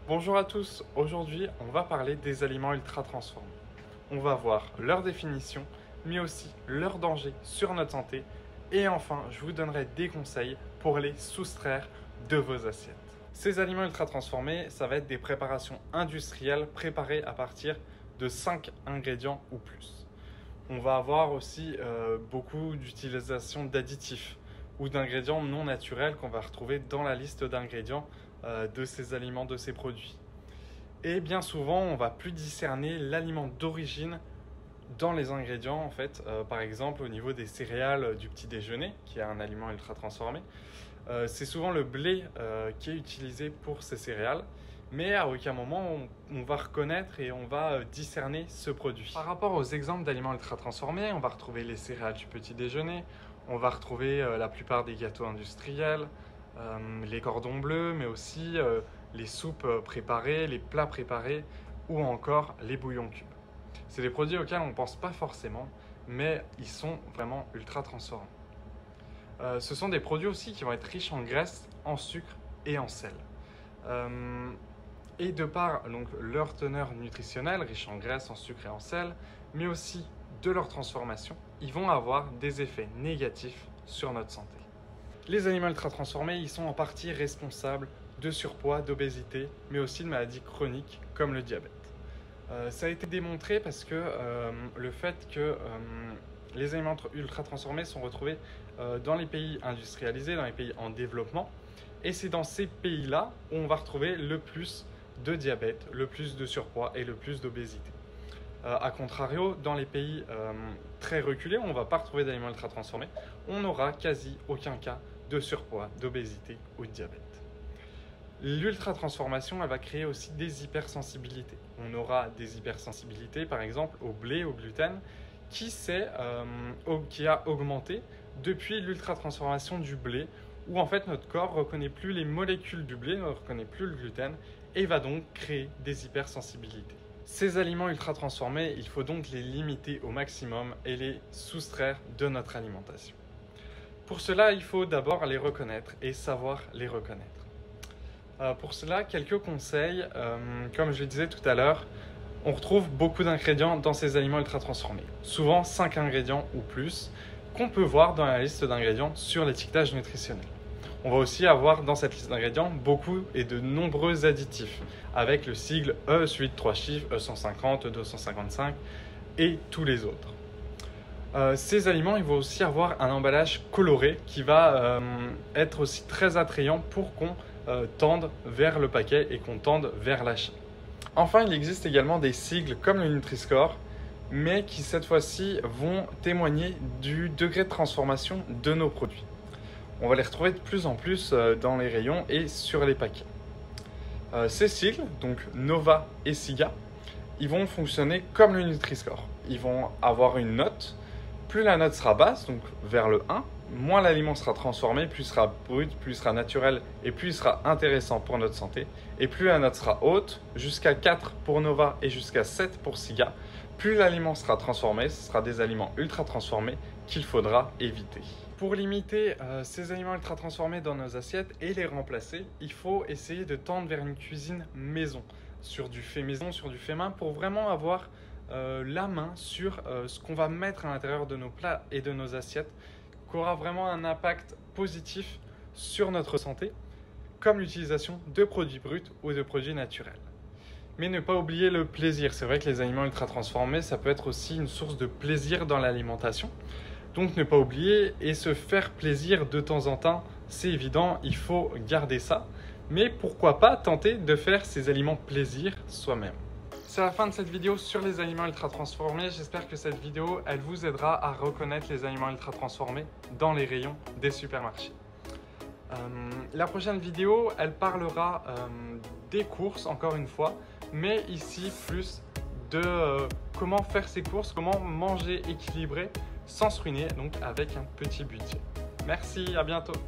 Bonjour à tous, aujourd'hui on va parler des aliments ultra transformés. On va voir leur définition, mais aussi leurs dangers sur notre santé. Et enfin, je vous donnerai des conseils pour les soustraire de vos assiettes. Ces aliments ultra transformés, ça va être des préparations industrielles préparées à partir de 5 ingrédients ou plus. On va avoir aussi beaucoup d'utilisation d'additifs ou d'ingrédients non naturels qu'on va retrouver dans la liste d'ingrédients de ces aliments, de ces produits. Et bien souvent, on va plus discerner l'aliment d'origine dans les ingrédients en fait. Par exemple, au niveau des céréales du petit déjeuner, qui est un aliment ultra transformé, c'est souvent le blé qui est utilisé pour ces céréales. Mais à aucun moment on va reconnaître et on va discerner ce produit. Par rapport aux exemples d'aliments ultra transformés, on va retrouver les céréales du petit déjeuner, on va retrouver la plupart des gâteaux industriels, les cordons bleus, mais aussi les soupes préparées, les plats préparés ou encore les bouillons cubes. C'est des produits auxquels on ne pense pas forcément, mais ils sont vraiment ultra transformés. Ce sont des produits aussi qui vont être riches en graisse, en sucre et en sel. Et de par donc, leur teneur nutritionnelle, riche en graisse, en sucre et en sel, mais aussi de leur transformation, ils vont avoir des effets négatifs sur notre santé. Les aliments ultra transformés, ils sont en partie responsables de surpoids, d'obésité, mais aussi de maladies chroniques comme le diabète. Ça a été démontré parce que le fait que les aliments ultra transformés sont retrouvés dans les pays industrialisés, dans les pays en développement, et c'est dans ces pays-là où on va retrouver le plus de diabète, le plus de surpoids et le plus d'obésité. A contrario, dans les pays très reculés, où on ne va pas retrouver d'aliments ultra transformés, on n'aura quasi aucun cas de surpoids, d'obésité ou de diabète. L'ultra transformation, elle va créer aussi des hypersensibilités. On aura des hypersensibilités, par exemple, au blé, au gluten, qui a augmenté depuis l'ultra transformation du blé, où en fait notre corps ne reconnaît plus les molécules du blé, ne reconnaît plus le gluten, et va donc créer des hypersensibilités. Ces aliments ultra transformés, il faut donc les limiter au maximum et les soustraire de notre alimentation. Pour cela, il faut d'abord les reconnaître et savoir les reconnaître. Pour cela, quelques conseils. Comme je le disais tout à l'heure, on retrouve beaucoup d'ingrédients dans ces aliments ultra transformés. Souvent 5 ingrédients ou plus qu'on peut voir dans la liste d'ingrédients sur l'étiquetage nutritionnel. On va aussi avoir dans cette liste d'ingrédients beaucoup et de nombreux additifs avec le sigle E suivi de 3 chiffres, E150, E255 et tous les autres. Ces aliments, ils vont aussi avoir un emballage coloré qui va être aussi très attrayant pour qu'on tende vers le paquet et qu'on tende vers l'achat. Enfin, il existe également des sigles comme le Nutri-Score, mais qui cette fois-ci vont témoigner du degré de transformation de nos produits. On va les retrouver de plus en plus dans les rayons et sur les paquets. Ces sigles, donc Nova et SIGA, ils vont fonctionner comme le Nutri-Score. Ils vont avoir une note. Plus la note sera basse, donc vers le 1, moins l'aliment sera transformé, plus il sera brut, plus il sera naturel et plus il sera intéressant pour notre santé. Et plus la note sera haute, jusqu'à 4 pour Nova et jusqu'à 7 pour SIGA, plus l'aliment sera transformé, ce sera des aliments ultra transformés qu'il faudra éviter. Pour limiter ces aliments ultra transformés dans nos assiettes et les remplacer, il faut essayer de tendre vers une cuisine maison, sur du fait maison, sur du fait main, pour vraiment avoir la main sur ce qu'on va mettre à l'intérieur de nos plats et de nos assiettes, qui aura vraiment un impact positif sur notre santé, comme l'utilisation de produits bruts ou de produits naturels. Mais ne pas oublier le plaisir. C'est vrai que les aliments ultra transformés, ça peut être aussi une source de plaisir dans l'alimentation. Donc ne pas oublier et se faire plaisir de temps en temps, c'est évident, il faut garder ça. Mais pourquoi pas tenter de faire ces aliments plaisir soi-même. C'est la fin de cette vidéo sur les aliments ultra transformés. J'espère que cette vidéo, elle vous aidera à reconnaître les aliments ultra transformés dans les rayons des supermarchés. La prochaine vidéo, elle parlera des courses, encore une fois, mais ici plus de comment faire ses courses, comment manger équilibré sans se ruiner, donc avec un petit budget. Merci, à bientôt.